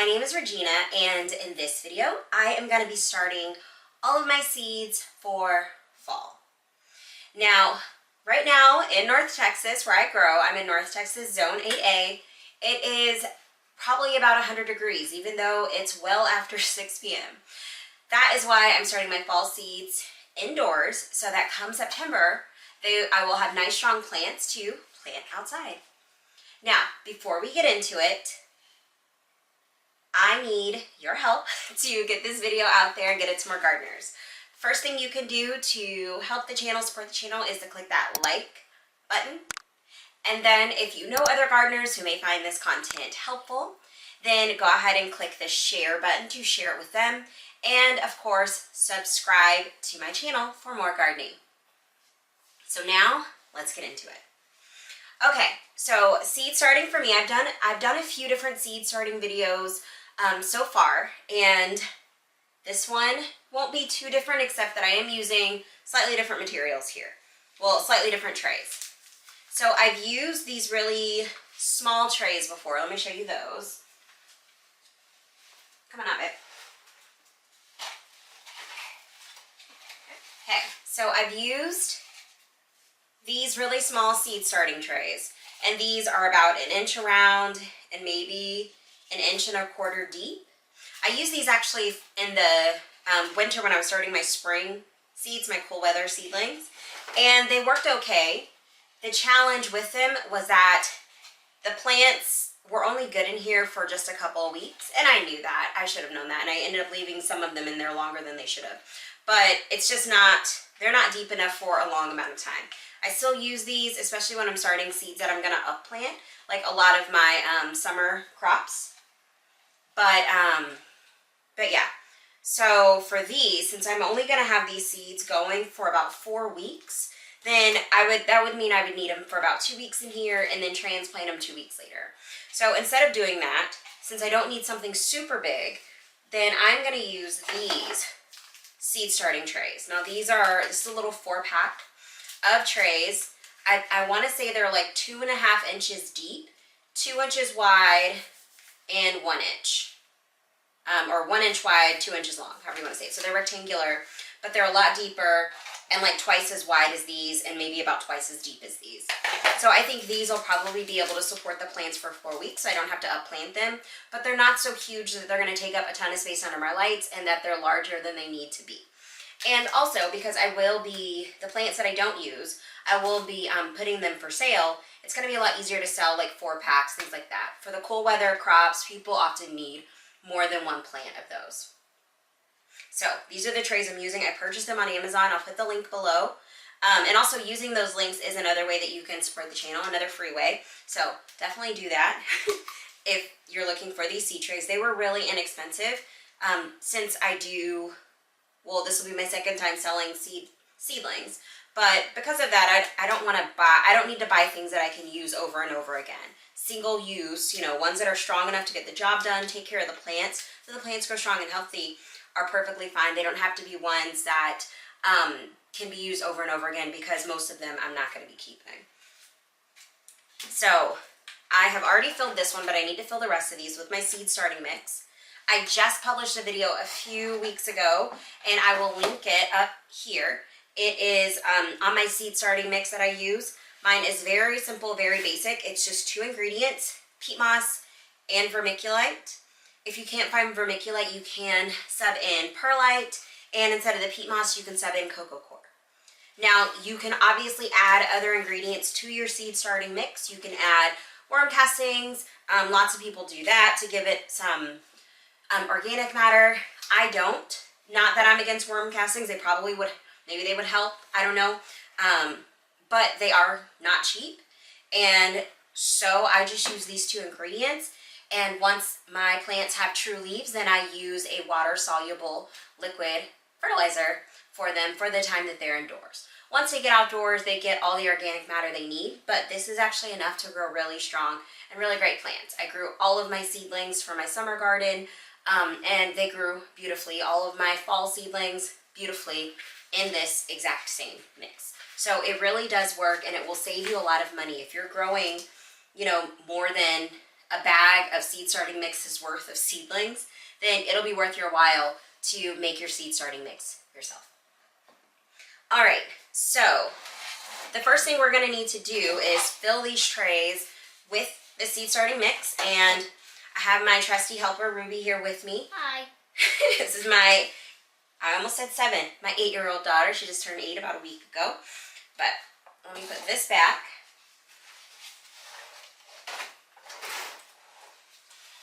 my name is Regina, and in this video, I am going to be starting all of my seeds for fall. Now, right now in North Texas, where I grow, I'm in North Texas Zone 8A. It is probably about 100 degrees, even though it's well after 6 p.m. That is why I'm starting my fall seeds indoors, so that come September, I will have nice strong plants to plant outside. Now, before we get into it, I need your help to get this video out there and get it to more gardeners. First thing you can do to help the channel, support the channel, is to click that like button. And then if you know other gardeners who may find this content helpful, then go ahead and click the share button to share it with them. And of course, subscribe to my channel for more gardening. So now, let's get into it. Okay, so seed starting for me, I've done a few different seed starting videos so far, and this one won't be too different except that I am using slightly different materials here. Well, slightly different trays. So I've used these really small trays before. Let me show you those. Come on up, babe. Okay, so I've used these really small seed starting trays, and these are about 1 inch around and maybe 1.25 inches deep. I use these actually in the winter when I was starting my spring seeds, my cool weather seedlings, and they worked okay. The challenge with them was that the plants were only good in here for just a couple of weeks, and I knew that. I should have known that, and I ended up leaving some of them in there longer than they should have. But it's just not, they're not deep enough for a long amount of time. I still use these, especially when I'm starting seeds that I'm going to upplant, like a lot of my summer crops. But yeah, so for these, since I'm only going to have these seeds going for about 4 weeks, then that would mean I would need them for about 2 weeks in here and then transplant them 2 weeks later. So instead of doing that, since I don't need something super big, then I'm going to use these seed starting trays. Now this is a little 4-pack of trays. I want to say they're like 2.5 inches deep, 2 inches wide, and 1 inch. Or 1 inch wide, 2 inches long, however you want to say it. So they're rectangular, but they're a lot deeper and like twice as wide as these and maybe about twice as deep as these. So I think these will probably be able to support the plants for 4 weeks, so I don't have to upplant them, but they're not so huge that they're going to take up a ton of space under my lights and that they're larger than they need to be. And also, because the plants that I don't use, I will be putting them for sale. It's going to be a lot easier to sell like 4-packs, things like that. For the cool weather crops, people often need more than one plant of those. So these are the trays I'm using. I purchased them on Amazon. I'll put the link below. And also using those links is another way that you can support the channel, another free way. So definitely do that if you're looking for these seed trays. They were really inexpensive since well, this will be my second time selling seedlings. But because of that, I don't need to buy things that I can use over and over again. Single use, ones that are strong enough to get the job done, take care of the plants, so the plants grow strong and healthy, are perfectly fine. They don't have to be ones that can be used over and over again, because most of them I'm not going to be keeping. So I have already filled this one, but I need to fill the rest of these with my seed starting mix. I just published a video a few weeks ago, and I will link it up here. It is on my seed starting mix that I use. Mine is very simple, very basic. It's just 2 ingredients, peat moss and vermiculite. If you can't find vermiculite, you can sub in perlite, and instead of the peat moss, you can sub in coco coir. Now, you can obviously add other ingredients to your seed starting mix. You can add worm castings. Lots of people do that to give it some organic matter. I don't. Not that I'm against worm castings. They probably would, maybe they would help. I don't know. But they are not cheap. And so I just use these 2 ingredients. And once my plants have true leaves, then I use a water-soluble liquid fertilizer for them for the time that they're indoors. Once they get outdoors, they get all the organic matter they need, but this is actually enough to grow really strong and really great plants. I grew all of my seedlings for my summer garden, and they grew beautifully. All of my fall seedlings beautifully in this exact same mix. So it really does work, and it will save you a lot of money. If you're growing, more than a bag of seed starting mixes worth of seedlings, then it'll be worth your while to make your seed starting mix yourself. All right, so the first thing we're gonna need to do is fill these trays with the seed starting mix, and I have my trusty helper Ruby here with me. Hi. This is my, I almost said 7, my 8-year-old daughter. She just turned 8 about a week ago. But let me put this back.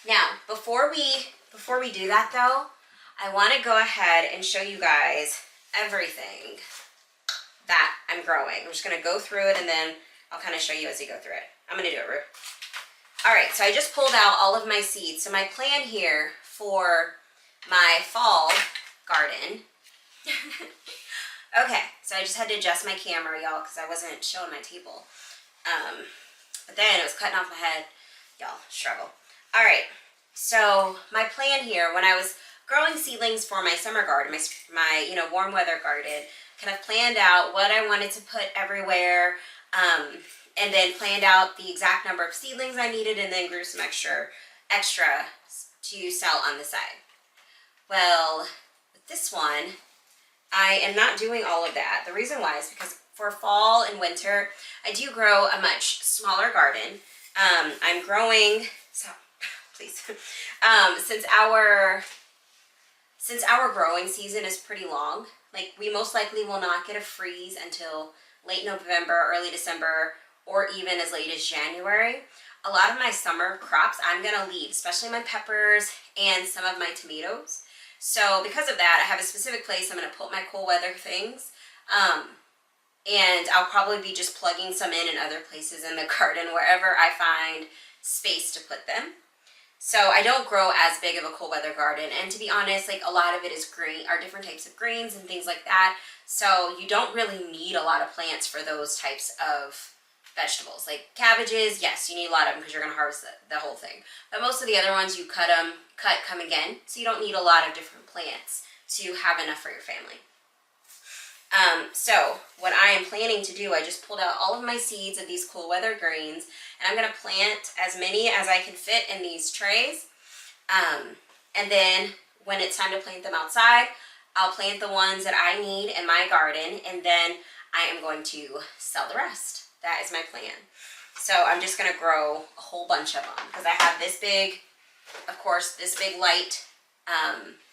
Now, before we do that though, I want to go ahead and show you guys everything that I'm growing. I'm just going to go through it and then I'll kind of show you as we go through it. I'm going to do it, Rue. All right, so I just pulled out all of my seeds. So my plan here for my fall garden. Okay, so I just had to adjust my camera, y'all, because I wasn't showing my table. But then it was cutting off my head. Y'all, struggle. All right, so my plan here, when I was growing seedlings for my summer garden, my warm weather garden, kind of planned out what I wanted to put everywhere, and then planned out the exact number of seedlings I needed, and then grew some extra to sell on the side. Well, with this one, I am not doing all of that. The reason why is because for fall and winter, I do grow a much smaller garden. I'm growing, so please, since our growing season is pretty long, like we most likely will not get a freeze until late November, early December, or even as late as January. A lot of my summer crops I'm gonna leave, especially my peppers and some of my tomatoes. So because of that, I have a specific place I'm gonna put my cool weather things. And I'll probably be just plugging some in other places in the garden, wherever I find space to put them. So I don't grow as big of a cool weather garden, and to be honest, like a lot of it is green, are different types of greens and things like that. So you don't really need a lot of plants for those types of vegetables. Like cabbages, yes, you need a lot of them because you're going to harvest the whole thing. But most of the other ones you cut, come again. So you don't need a lot of different plants to have enough for your family. So what I am planning to do, I just pulled out all of my seeds of these cool weather greens, and I'm going to plant as many as I can fit in these trays. And then when it's time to plant them outside, I'll plant the ones that I need in my garden, and then I am going to sell the rest. That is my plan. So I'm just going to grow a whole bunch of them because I have this big, of course, this big light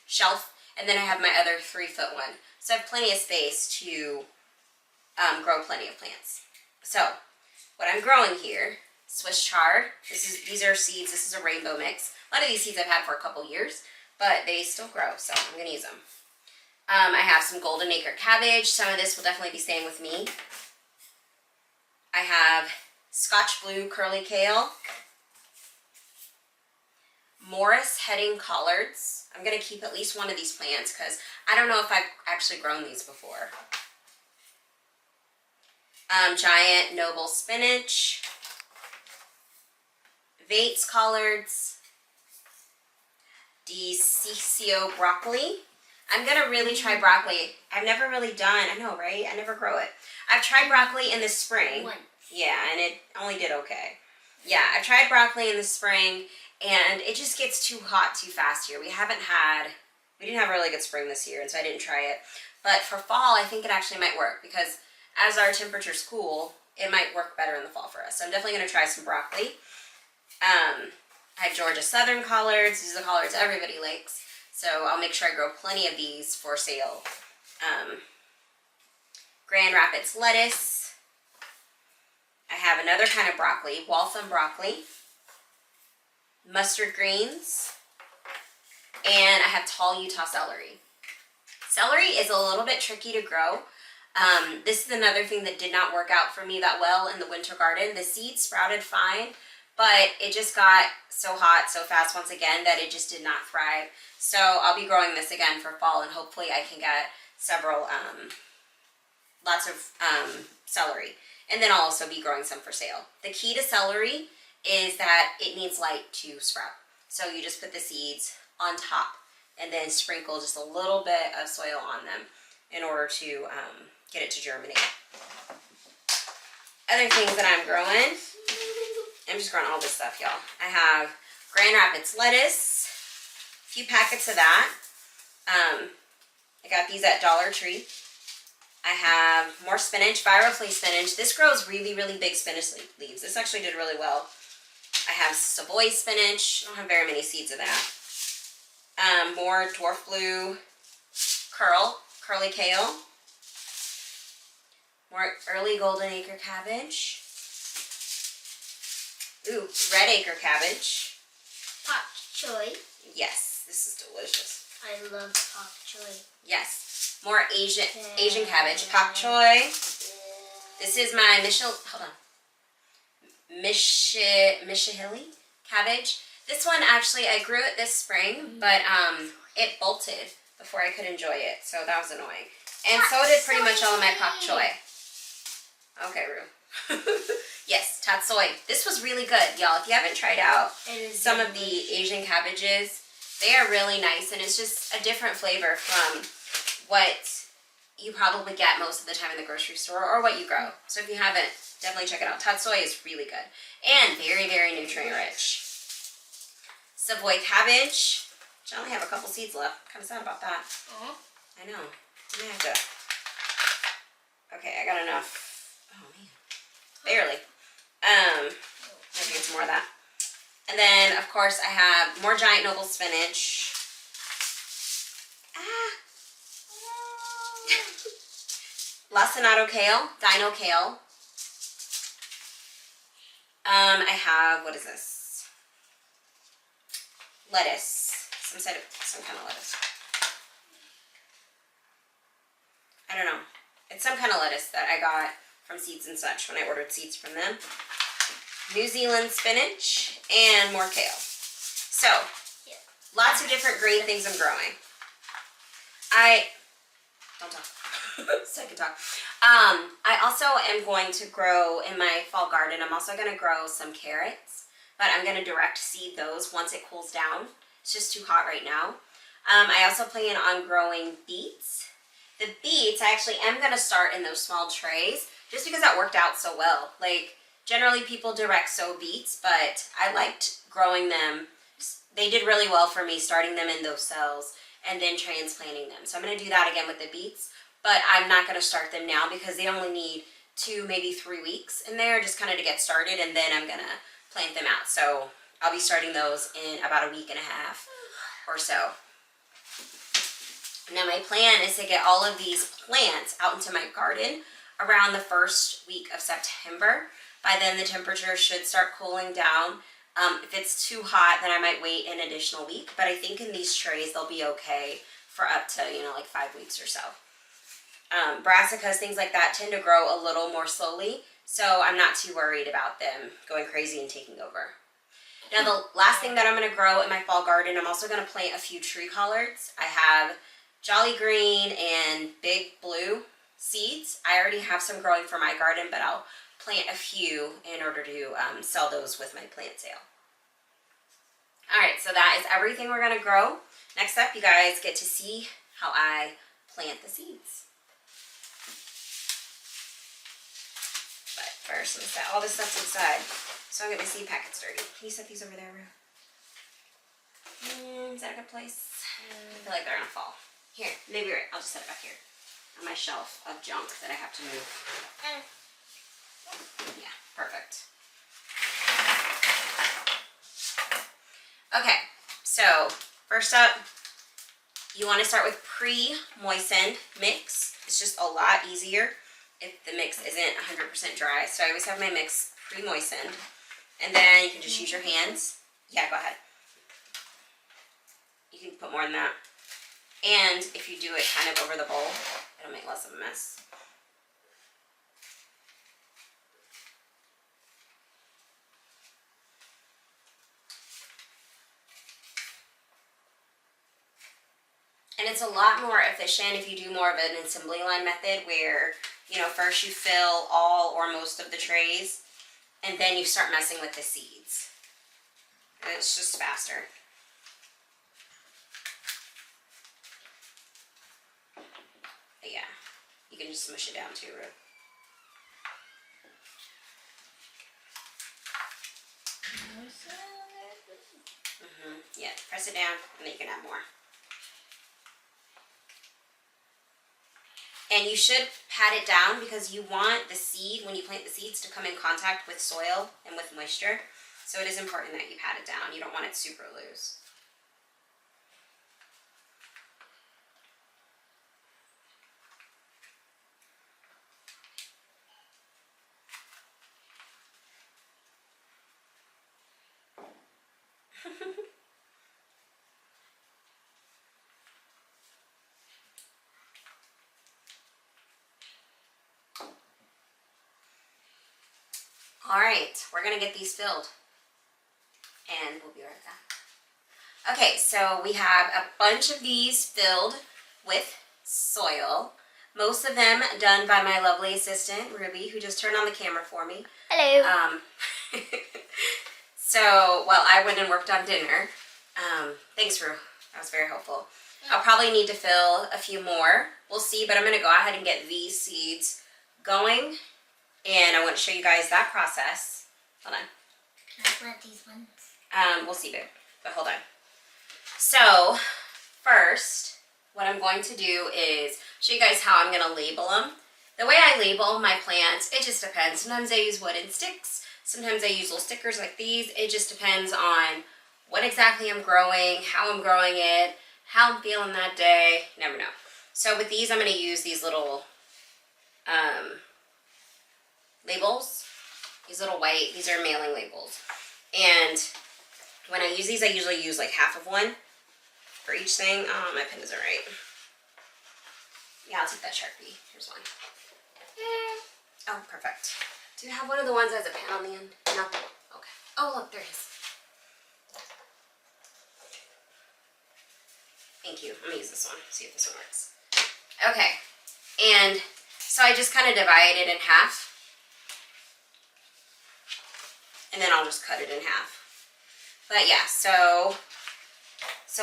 shelf, and then I have my other 3-foot one. So I have plenty of space to grow plenty of plants. So what I'm growing here, Swiss chard. These are seeds. This is a rainbow mix. A lot of these seeds I've had for a couple years, but they still grow, so I'm going to use them. I have some golden acre cabbage. Some of this will definitely be staying with me. I have Scotch blue curly kale, Morris heading collards. I'm going to keep at least one of these plants because I don't know if I've actually grown these before. Giant noble spinach, Vates collards, DeCiccio broccoli. I'm going to really try broccoli. I've never really done, I know, right? I never grow it. I've tried broccoli in the spring. Once. Yeah, and it only did okay. Yeah, I've tried broccoli in the spring, and it just gets too hot too fast here. We didn't have a really good spring this year, and so I didn't try it. But for fall, I think it actually might work, because as our temperatures cool, it might work better in the fall for us. So I'm definitely going to try some broccoli. I have Georgia Southern collards. These are the collards everybody likes. So I'll make sure I grow plenty of these for sale. Grand Rapids lettuce. I have another kind of broccoli, Waltham broccoli. Mustard greens. And I have tall Utah celery. Celery is a little bit tricky to grow. This is another thing that did not work out for me that well in the winter garden. The seeds sprouted fine, but it just got so hot so fast once again that it just did not thrive. So I'll be growing this again for fall, and hopefully I can get several, lots of celery. And then I'll also be growing some for sale. The key to celery is that it needs light to sprout. So you just put the seeds on top and then sprinkle just a little bit of soil on them in order to get it to germinate. Other things that I'm growing, I'm just growing all this stuff, y'all. I have Grand Rapids lettuce, a few packets of that. I got these at Dollar Tree. I have more spinach, Viroflay spinach. This grows really, really big spinach leaves. This actually did really well. I have Savoy spinach. I don't have very many seeds of that. More dwarf blue curly kale. More early golden acre cabbage. Ooh, red acre cabbage. Pak choy. Yes, this is delicious. I love pak choy. Yes, more Asian cabbage. Pak choy. This is my Mishihili cabbage. This one actually I grew it this spring, but it bolted before I could enjoy it, so that was annoying. And so did pretty much all of my pak choy. Okay, Rue. Yes, tatsoi. This was really good, y'all. If you haven't tried out some of the Asian cabbages, they are really nice, and it's just a different flavor from what you probably get most of the time in the grocery store or what you grow. So if you haven't, definitely check it out. Tatsoi is really good and very, very nutrient rich. Savoy cabbage, which I only have a couple seeds left. I'm kind of sad about that. I know. I may have to. Okay, I got enough. Oh man, barely. Maybe get some more of that. And then, of course, I have more giant noble spinach. Lacinato kale, dino kale. I have, what is this? Lettuce. Some kind of lettuce. I don't know. It's some kind of lettuce that I got from Seeds and Such when I ordered seeds from them. New Zealand spinach and more kale. So, lots of different green things I'm growing. Don't talk. So I can talk. I also am going to grow in my fall garden. I'm also going to grow some carrots, but I'm going to direct seed those once it cools down. It's just too hot right now. I also plan on growing beets. The beets, I actually am going to start in those small trays just because that worked out so well. Like, generally people direct sow beets, but I liked growing them. They did really well for me, starting them in those cells and then transplanting them. So I'm going to do that again with the beets, but I'm not going to start them now because they only need 2, maybe 3 weeks in there just kind of to get started, and then I'm going to plant them out. So I'll be starting those in about a week and a half or so. Now my plan is to get all of these plants out into my garden around the first week of September. By then the temperature should start cooling down. If it's too hot, then I might wait an additional week, but I think in these trays they'll be okay for up to, like 5 weeks or so. Brassicas, things like that tend to grow a little more slowly, so I'm not too worried about them going crazy and taking over. Now the last thing that I'm going to grow in my fall garden, I'm also going to plant a few tree collards. I have Jolly Green and Big Blue seeds. I already have some growing for my garden, but I'll plant a few in order to sell those with my plant sale. Alright, so that is everything we're going to grow. Next up, you guys get to see how I plant the seeds. But first, let me set all this stuff to the side so I don't get my seed packets dirty. Can you set these over there, Rue? Is that a good place? I feel like they're going to fall. Here, maybe right. I'll just set it back here on my shelf of junk that I have to move. Yeah, perfect. Okay, so first up, you want to start with pre-moistened mix. It's just a lot easier if the mix isn't 100% dry. So I always have my mix pre-moistened. And then you can just use your hands. Yeah, go ahead. You can put more than that. And if you do it kind of over the bowl, it'll make less of a mess. And it's a lot more efficient if you do more of an assembly line method where, first you fill all or most of the trays and then you start messing with the seeds. And it's just faster. But yeah, you can just smush it down too, Rue. press it down, and then you can add more. And you should pat it down because you want the seed, when you plant the seeds, to come in contact with soil and with moisture. So it is important that you pat it down. You don't want it super loose. All right, we're gonna get these filled, and we'll be right back. Okay, so we have a bunch of these filled with soil. Most of them done by my lovely assistant, Ruby, who just turned on the camera for me. Hello. So while I went and worked on dinner, thanks, Ru. That was very helpful. I'll probably need to fill a few more. We'll see, but I'm going to go ahead and get these seeds going, and I want to show you guys that process. Hold on. Can I plant these ones? We'll see, babe, but hold on. So first, what I'm going to do is show you guys how I'm going to label them. The way I label my plants, it just depends. Sometimes I use wooden sticks. Sometimes I use little stickers like these. It just depends on what exactly I'm growing, how I'm growing it, how I'm feeling that day. You never know. So with these, I'm going to use these little labels. These little white, these are mailing labels. And when I use these, I usually use like half of one for each thing. Oh, my pen isn't right. Yeah, I'll take that Sharpie. Here's one. Oh, perfect. Do you have one of the ones that has a pen on the end? No? Okay. Oh, look, there it is. Thank you. I'm going to use this one. See if this one works. Okay. And so I just kind of divide it in half. And then I'll just cut it in half. But yeah, so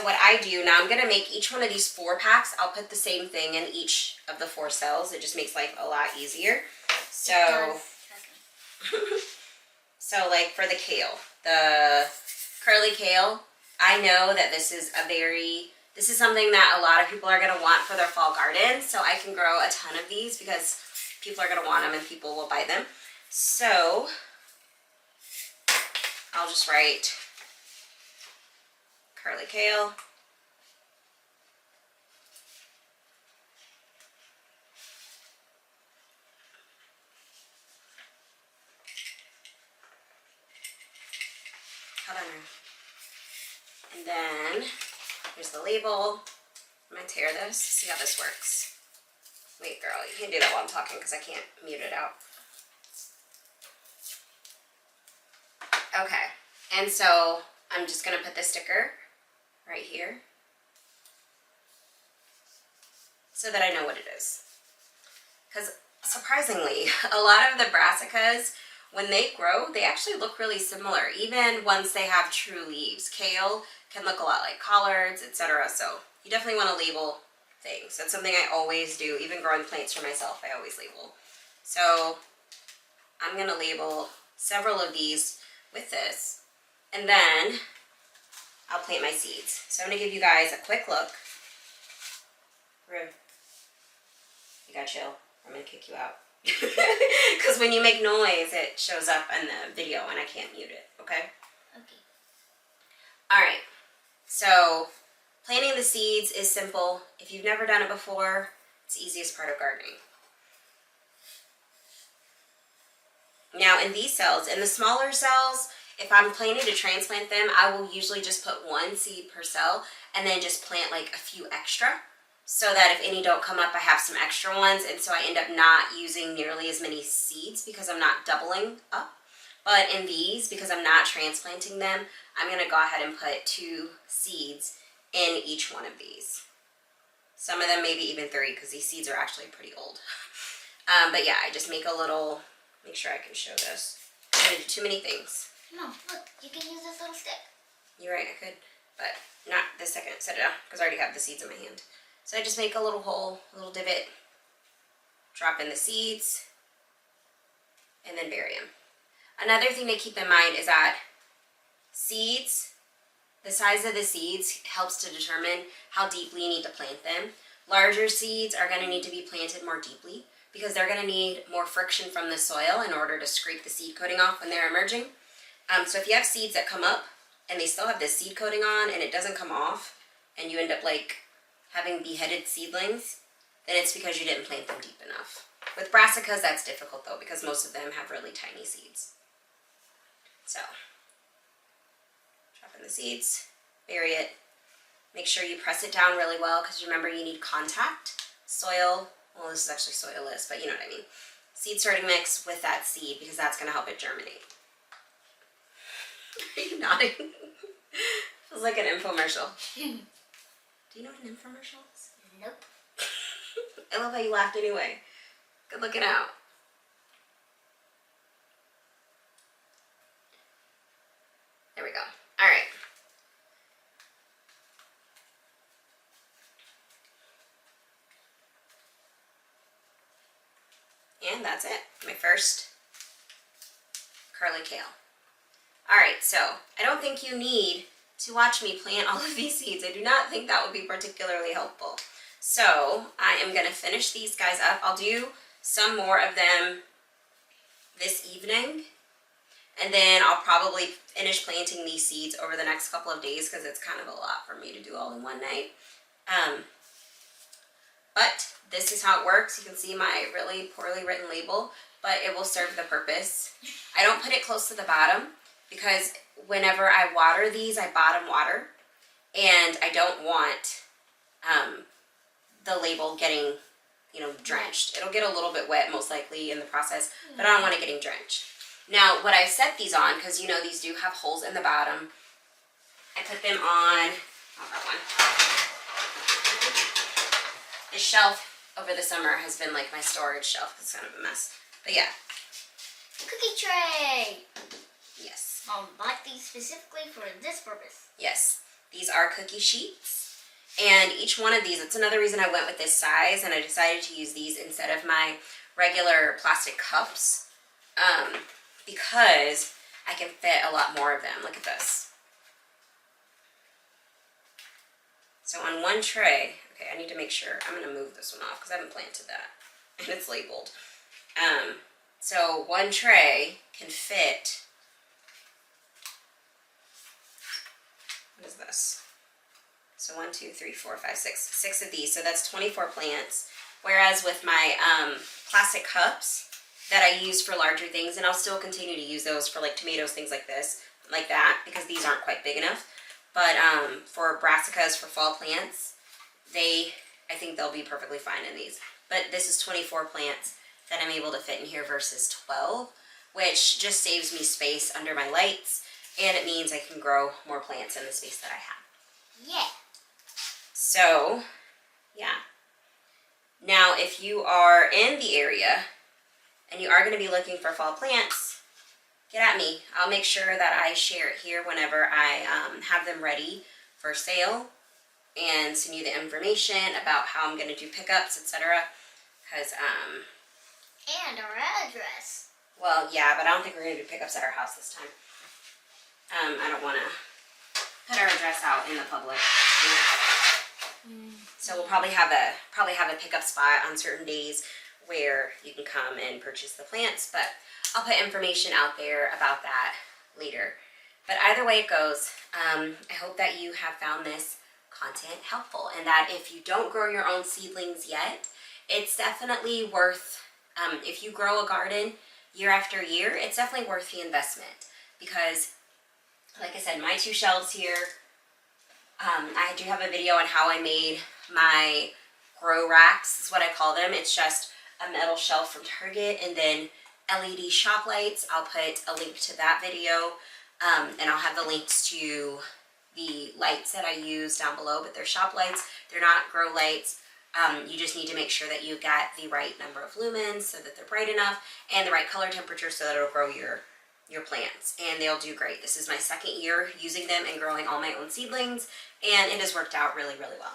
what I do, now I'm going to make each one of these 4 packs. I'll put the same thing in each of the 4 cells. It just makes life a lot easier. So, so like for the kale, the curly kale, I know that this is something that a lot of people are going to want for their fall garden. So I can grow a ton of these because people are going to want them and people will buy them. So I'll just write curly kale. Hold on. And then here's the label. I'm going to tear this, see how this works. Wait, girl, you can't do that while I'm talking because I can't mute it out. Okay, and so I'm just going to put the sticker right here so that I know what it is. Because surprisingly, a lot of the brassicas, when they grow, they actually look really similar, even once they have true leaves. Kale can look a lot like collards, etc. So you definitely want to label things. That's something I always do, even growing plants for myself, I always label. So I'm going to label several of these with this, and then I'll plant my seeds. So I'm going to give you guys a quick look. Rude. You gotta chill. I'm going to kick you out. Because when you make noise, it shows up in the video and I can't mute it, okay? Okay. Alright, so planting the seeds is simple. If you've never done it before, it's the easiest part of gardening. Now in these cells, in the smaller cells, if I'm planning to transplant them, I will usually just put 1 seed per cell and then just plant like a few extra so that if any don't come up, I have some extra ones, and so I end up not using nearly as many seeds because I'm not doubling up. But in these, because I'm not transplanting them, I'm going to go ahead and put 2 seeds in each one of these. Some of them maybe even 3 because these seeds are actually pretty old. But yeah, I just make a little, make sure I can show this. I'm going to do too many things. No, look, you can use this little stick. You're right, I could, but not this second. Set it down because I already have the seeds in my hand. So I just make a little hole, a little divot, drop in the seeds, and then bury them. Another thing to keep in mind is that seeds The size of the seeds helps to determine how deeply you need to plant them. Larger seeds are going to need to be planted more deeply because they're going to need more friction from the soil in order to scrape the seed coating off when they're emerging. So if you have seeds that come up and they still have this seed coating on and it doesn't come off and you end up like having beheaded seedlings, then it's because you didn't plant them deep enough. With brassicas, that's difficult though because most of them have really tiny seeds. So, drop in the seeds, bury it. Make sure you press it down really well because remember you need contact. Soil, well this is actually soilless, but you know what I mean. Seed starting mix with that seed because that's going to help it germinate. Are you nodding? Feels like an infomercial. Do you know what an infomercial is? Nope. I love how you laughed anyway. Good looking out. There we go. All right. And that's it. My first curly kale. Alright, so I don't think you need to watch me plant all of these seeds. I do not think that would be particularly helpful. So I am going to finish these guys up. I'll do some more of them this evening. And then I'll probably finish planting these seeds over the next couple of days because it's kind of a lot for me to do all in one night. But this is how it works. You can see my really poorly written label, but it will serve the purpose. I don't put it close to the bottom because whenever I water these, I bottom water, and I don't want the label getting, drenched. It'll get a little bit wet most likely in the process, but I don't want it getting drenched. Now, what I set these on, because these do have holes in the bottom, I put them on, that one. The shelf over the summer has been like my storage shelf. It's kind of a mess. But yeah. Cookie tray. Yes. Mom bought these specifically for this purpose. Yes. These are cookie sheets. And each one of these, it's another reason I went with this size and I decided to use these instead of my regular plastic cups. Because I can fit a lot more of them. Look at this. So on one tray, okay, I need to make sure, I'm going to move this one off because I haven't planted that. And it's labeled. So one tray can fit, what is this? So 1, 2, 3, 4, 5, 6 of these. So that's 24 plants. Whereas with my plastic cups that I use for larger things, and I'll still continue to use those for like tomatoes, things like this, like that, because these aren't quite big enough. But for brassicas, for fall plants, I think they'll be perfectly fine in these. But this is 24 plants that I'm able to fit in here versus 12, which just saves me space under my lights, and it means I can grow more plants in the space that I have. Yeah. So, yeah. Now, if you are in the area and you are going to be looking for fall plants, get at me. I'll make sure that I share it here whenever I have them ready for sale and send you the information about how I'm going to do pickups, etc. Because, And our address. well, yeah, but I don't think we're going to do pickups at our house this time. I don't want to put our address out in the public. So we'll probably have a pickup spot on certain days where you can come and purchase the plants, but I'll put information out there about that later. But either way it goes, I hope that you have found this content helpful and that if you don't grow your own seedlings yet, it's definitely worth, if you grow a garden year after year, it's definitely worth the investment because, like I said, my 2 shelves here, I do have a video on how I made my grow racks, is what I call them. It's just a metal shelf from Target and then LED shop lights. I'll put a link to that video, and I'll have the links to the lights that I use down below, but they're shop lights. They're not grow lights. You just need to make sure that you've got the right number of lumens so that they're bright enough and the right color temperature so that it'll grow your plants, and they'll do great. This is my 2nd year using them and growing all my own seedlings, and it has worked out really, really well.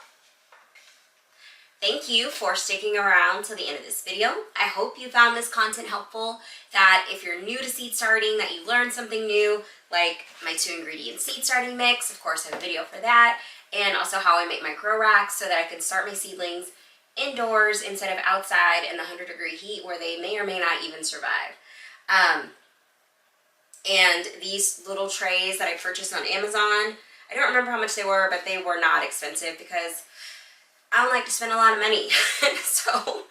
Thank you for sticking around to the end of this video. I hope you found this content helpful, that if you're new to seed starting, that you learned something new, like my 2-ingredient seed starting mix. Of course, I have a video for that, and also how I make my grow racks so that I can start my seedlings indoors instead of outside in the 100-degree heat where they may or may not even survive. And these little trays that I purchased on Amazon, I don't remember how much they were, but they were not expensive because I don't like to spend a lot of money. So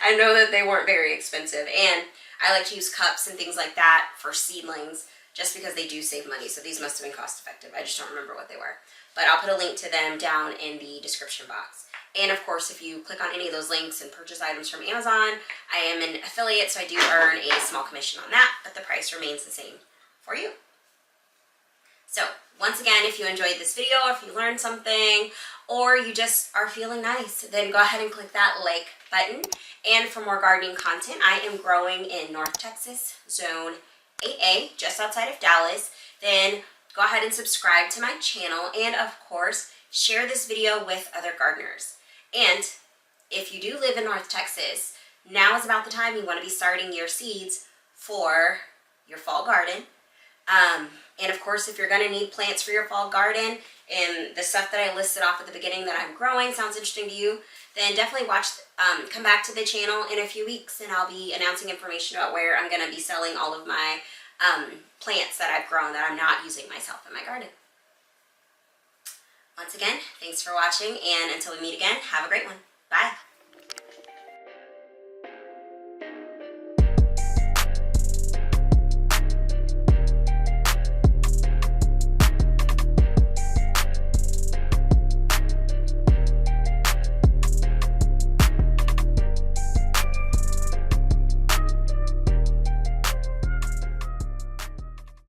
I know that they weren't very expensive. And I like to use cups and things like that for seedlings just because they do save money. So these must have been cost effective. I just don't remember what they were. But I'll put a link to them down in the description box. And of course, if you click on any of those links and purchase items from Amazon, I am an affiliate, so I do earn a small commission on that, but the price remains the same for you. So once again, if you enjoyed this video, if you learned something, or you just are feeling nice, then go ahead and click that like button. And for more gardening content, I am growing in North Texas, Zone 8A, just outside of Dallas. Then go ahead and subscribe to my channel, and of course, share this video with other gardeners. And if you do live in North Texas, now is about the time you want to be starting your seeds for your fall garden. And of course, if you're going to need plants for your fall garden and the stuff that I listed off at the beginning that I'm growing sounds interesting to you, then definitely come back to the channel in a few weeks, and I'll be announcing information about where I'm going to be selling all of my plants that I've grown that I'm not using myself in my garden. Once again, thanks for watching, and until we meet again, have a great one. Bye.